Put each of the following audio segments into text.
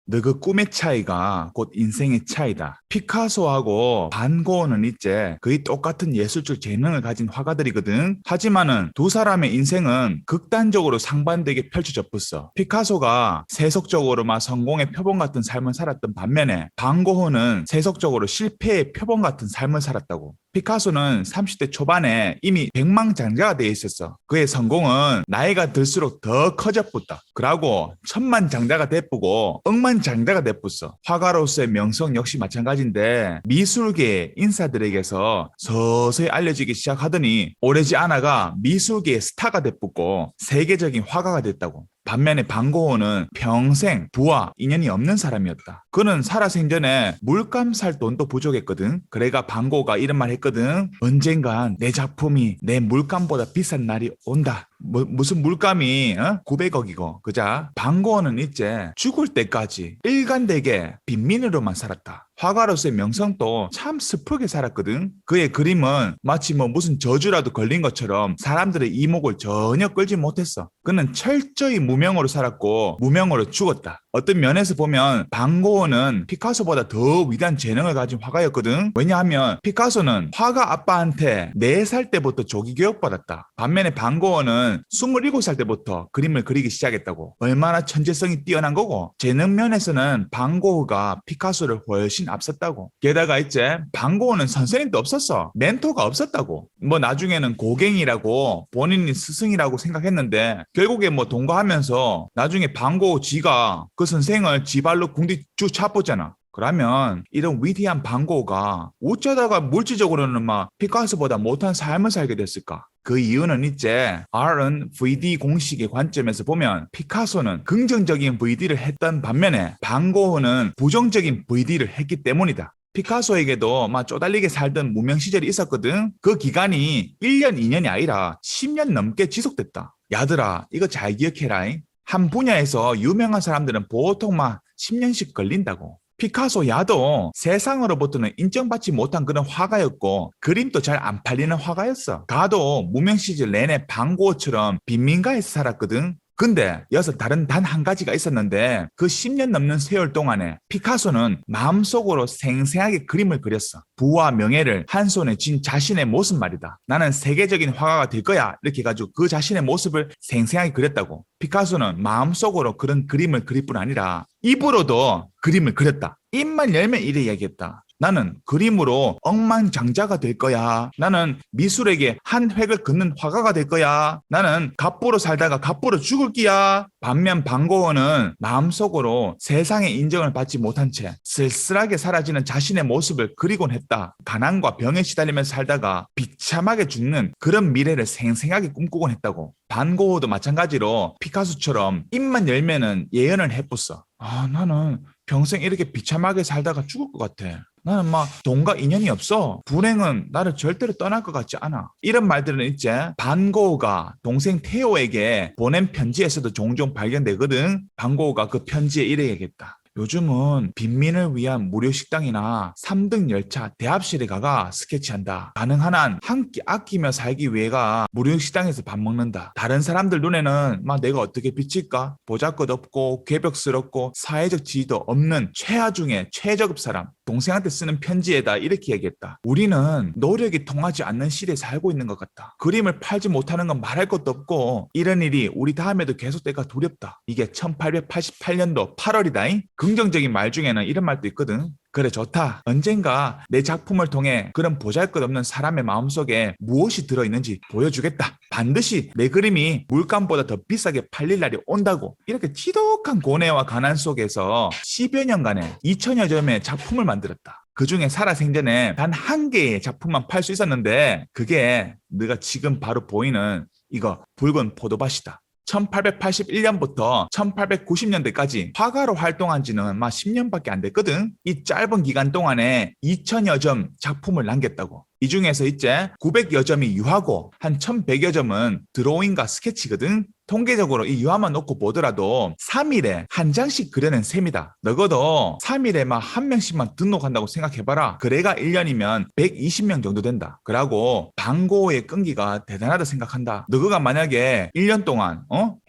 너 그 꿈의 차이가 곧 인생의 차이다. 피카소하고 반 고흐는 이제 거의 똑같은 예술적 재능을 가진 화가들이거든. 하지만은 두 사람의 인생은 극단적으로 상반되게 펼쳐져 있어. 피카소가 세속적으로 막 성공의 표본 같은 삶을 살았던 반면에 반 고흐는 세속적으로 실패의 표본 같은 삶을 살았다고. 피카소는 30대 초반에 이미 백망장자가 돼 있었어. 그의 성공은 나이가 들수록 더 커져붙다. 그러고 천만장자가 돼쁘고 억만장자가 돼뿌어. 화가로서의 명성 역시 마찬가지인데 미술계 인사들에게서 서서히 알려지기 시작하더니 오래지 않아가 미술계의 스타가 돼뿌고 세계적인 화가가 됐다고. 반면에 반 고흐는 평생 부와 인연이 없는 사람이었다. 그는 살아생전에 물감 살 돈도 부족했거든. 그래가 반 고흐가 이런 말 했거든. 언젠간 내 작품이 내 물감보다 비싼 날이 온다. 무슨 물감이 900억이고 그자. 반 고흐는 이제 죽을 때까지 일관되게 빈민으로만 살았다. 화가로서의 명성도 참 슬프게 살았거든. 그의 그림은 마치 무슨 저주라도 걸린 것처럼 사람들의 이목을 전혀 끌지 못했어. 그는 철저히 무명으로 살았고 무명으로 죽었다. 어떤 면에서 보면 반 고흐는 피카소보다 더 위대한 재능을 가진 화가였거든. 왜냐하면 피카소는 화가 아빠한테 4살 때부터 조기 교육받았다. 반면에 반 고흐는 27살 때부터 그림을 그리기 시작했다고. 얼마나 천재성이 뛰어난 거고. 재능 면에서는 반 고흐가 피카소를 훨씬 앞섰다고. 게다가 이제 반 고흐는 선생님도 없었어. 멘토가 없었다고. 나중에는 고갱이라고 본인이 스승이라고 생각했는데 결국에 동거하면서 나중에 반 고흐 지가 그 선생을 지발로 궁디 쭉 차보잖아. 그러면 이런 위대한 반 고흐가 어쩌다가 물질적으로는 피카소보다 못한 삶을 살게 됐을까? 그 이유는 이제 R은 VD 공식의 관점에서 보면 피카소는 긍정적인 VD를 했던 반면에 반 고흐는 부정적인 VD를 했기 때문이다. 피카소에게도 쪼달리게 살던 무명 시절이 있었거든. 그 기간이 1년, 2년이 아니라 10년 넘게 지속됐다. 야들아, 이거 잘 기억해라. 한 분야에서 유명한 사람들은 보통 10년씩 걸린다고. 피카소 야도 세상으로부터는 인정받지 못한 그런 화가였고 그림도 잘 안 팔리는 화가였어. 가도 무명 시절 내내 반 고흐처럼 빈민가에서 살았거든. 근데 여기서 단 한 가지가 있었는데 그 10년 넘는 세월 동안에 피카소는 마음속으로 생생하게 그림을 그렸어. 부와 명예를 한 손에 쥔 자신의 모습 말이다. 나는 세계적인 화가가 될 거야. 이렇게 해가지고 그 자신의 모습을 생생하게 그렸다고. 피카소는 마음속으로 그런 그림을 그릴 뿐 아니라 입으로도 그림을 그렸다. 입만 열면 이래 이야기했다. 나는 그림으로 억만장자가 될 거야. 나는 미술에게 한 획을 긋는 화가가 될 거야. 나는 갑부로 살다가 갑부로 죽을 끼야. 반면 반 고흐는 마음속으로 세상의 인정을 받지 못한 채 쓸쓸하게 사라지는 자신의 모습을 그리곤 했다. 가난과 병에 시달리면서 살다가 비참하게 죽는 그런 미래를 생생하게 꿈꾸곤 했다고. 반 고흐도 마찬가지로 피카소처럼 입만 열면은 예언을 해봤어. 나는 평생 이렇게 비참하게 살다가 죽을 것 같아. 나는 돈과 인연이 없어. 불행은 나를 절대로 떠날 것 같지 않아. 이런 말들은 이제 반 고흐가 동생 테오에게 보낸 편지에서도 종종 발견되거든. 반 고흐가 그 편지에 이래 얘기했다. 요즘은 빈민을 위한 무료 식당이나 3등 열차 대합실에 가가 스케치한다. 가능한 한 한 끼 아끼며 살기 위해가 무료 식당에서 밥 먹는다. 다른 사람들 눈에는 내가 어떻게 비칠까? 보잘것없고 괴벽스럽고 사회적 지위도 없는 최하 중에 최저급 사람. 동생한테 쓰는 편지에다 이렇게 얘기했다. 우리는 노력이 통하지 않는 시대에 살고 있는 것 같다. 그림을 팔지 못하는 건 말할 것도 없고 이런 일이 우리 다음에도 계속될까 두렵다. 이게 1888년도 8월이다. 긍정적인 말 중에는 이런 말도 있거든. 그래 좋다. 언젠가 내 작품을 통해 그런 보잘것없는 사람의 마음속에 무엇이 들어있는지 보여주겠다. 반드시 내 그림이 물감보다 더 비싸게 팔릴 날이 온다고. 이렇게 지독한 고뇌와 가난 속에서 10여 년간에 2천여 점의 작품을 만들었다. 그중에 살아생전에 단 한 개의 작품만 팔 수 있었는데 그게 네가 지금 바로 보이는 이거 붉은 포도밭이다. 1881년부터 1890년대까지 화가로 활동한 지는 10년밖에 안 됐거든. 이 짧은 기간 동안에 2천여 점 작품을 남겼다고. 이 중에서 이제 900여 점이 유화고 한 1100여 점은 드로잉과 스케치거든. 통계적으로 이 유화만 놓고 보더라도 3일에 한 장씩 그려낸 셈이다. 너거도 3일에 막 한 명씩만 등록한다고 생각해봐라. 그래가 1년이면 120명 정도 된다. 그러고 방고의 끈기가 대단하다 생각한다. 너가 만약에 1년 동안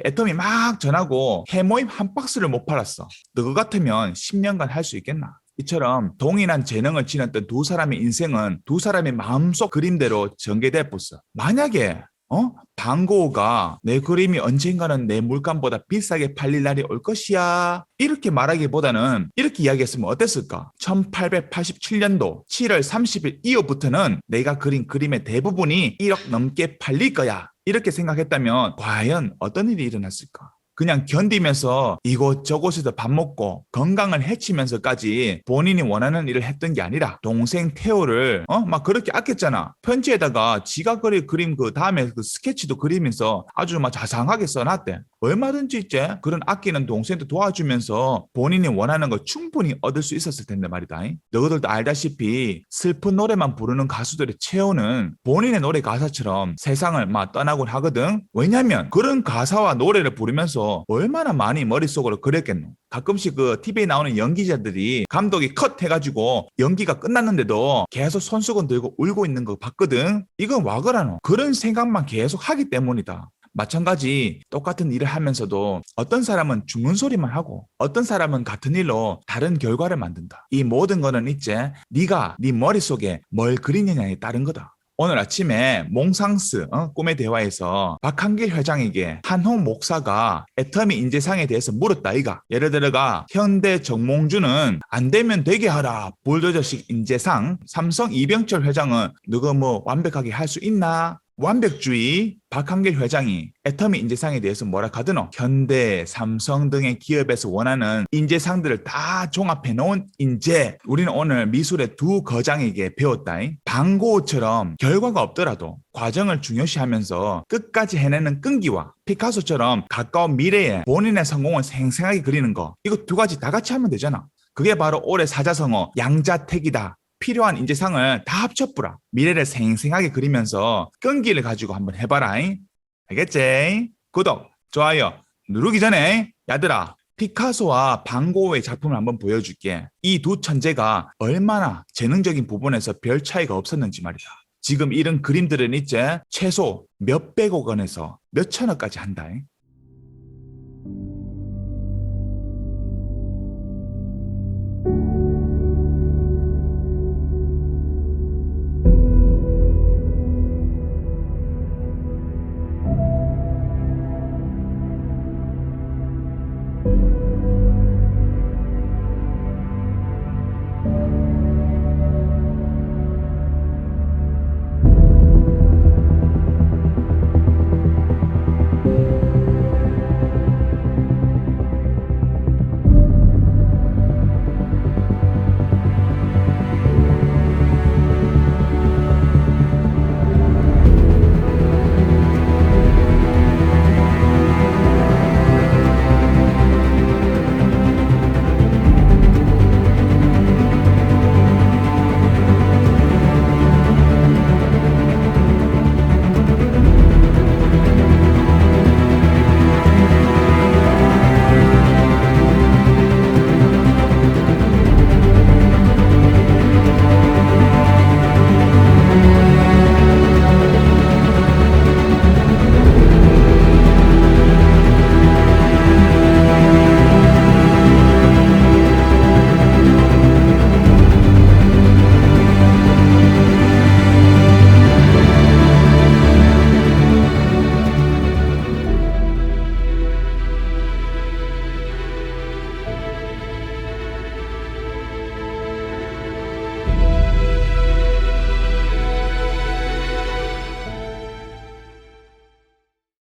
애터미 막 전하고 해모임 한 박스를 못 팔았어. 너거 같으면 10년간 할 수 있겠나? 이처럼 동일한 재능을 지녔던 두 사람의 인생은 두 사람의 마음속 그림대로 전개돼 버렸어. 만약에 방고가 내 그림이 언젠가는 내 물감보다 비싸게 팔릴 날이 올 것이야. 이렇게 말하기보다는 이렇게 이야기했으면 어땠을까? 1887년도 7월 30일 이후부터는 내가 그린 그림의 대부분이 1억 넘게 팔릴 거야. 이렇게 생각했다면 과연 어떤 일이 일어났을까? 그냥 견디면서 이곳저곳에서 밥 먹고 건강을 해치면서까지 본인이 원하는 일을 했던 게 아니라 동생 태호를 막 그렇게 아꼈잖아. 편지에다가 지가 그린 그림 그 다음에 그 스케치도 그리면서 아주 막 자상하게 써놨대. 얼마든지 이제 그런 아끼는 동생도 도와주면서 본인이 원하는 거 충분히 얻을 수 있었을 텐데 말이다. 너희들도 알다시피 슬픈 노래만 부르는 가수들의 체온은 본인의 노래 가사처럼 세상을 막 떠나곤 하거든. 왜냐면 그런 가사와 노래를 부르면서 얼마나 많이 머릿속으로 그렸겠노. 가끔씩 그 TV에 나오는 연기자들이 감독이 컷 해가지고 연기가 끝났는데도 계속 손수건 들고 울고 있는 거 봤거든. 이건 와그라노. 그런 생각만 계속 하기 때문이다. 마찬가지 똑같은 일을 하면서도 어떤 사람은 죽는 소리만 하고 어떤 사람은 같은 일로 다른 결과를 만든다. 이 모든 거는 이제 네가 네 머릿속에 뭘 그리느냐에 따른 거다. 오늘 아침에 몽상스 꿈의 대화에서 박한길 회장에게 한홍 목사가 애터미 인재상에 대해서 물었다 이가. 예를 들어가 현대 정몽주는 안 되면 되게 하라 불도저식 인재상, 삼성 이병철 회장은 너가 뭐 완벽하게 할 수 있나? 완벽주의 박한길 회장이 애터미 인재상에 대해서 뭐라 하더노? 현대, 삼성 등의 기업에서 원하는 인재상들을 다 종합해 놓은 인재. 우리는 오늘 미술의 두 거장에게 배웠다. 방고처럼 결과가 없더라도 과정을 중요시하면서 끝까지 해내는 끈기와 피카소처럼 가까운 미래에 본인의 성공을 생생하게 그리는 거. 이거 두 가지 다 같이 하면 되잖아. 그게 바로 올해 사자성어 양자택이다. 필요한 인재상을 다 합쳐뿌라. 미래를 생생하게 그리면서 끈기를 가지고 한번 해봐라. 알겠지? 구독, 좋아요 누르기 전에 야들아 피카소와 방고의 작품을 한번 보여줄게. 이 두 천재가 얼마나 재능적인 부분에서 별 차이가 없었는지 말이다. 지금 이런 그림들은 이제 최소 몇백억 원에서 몇천억까지 한다.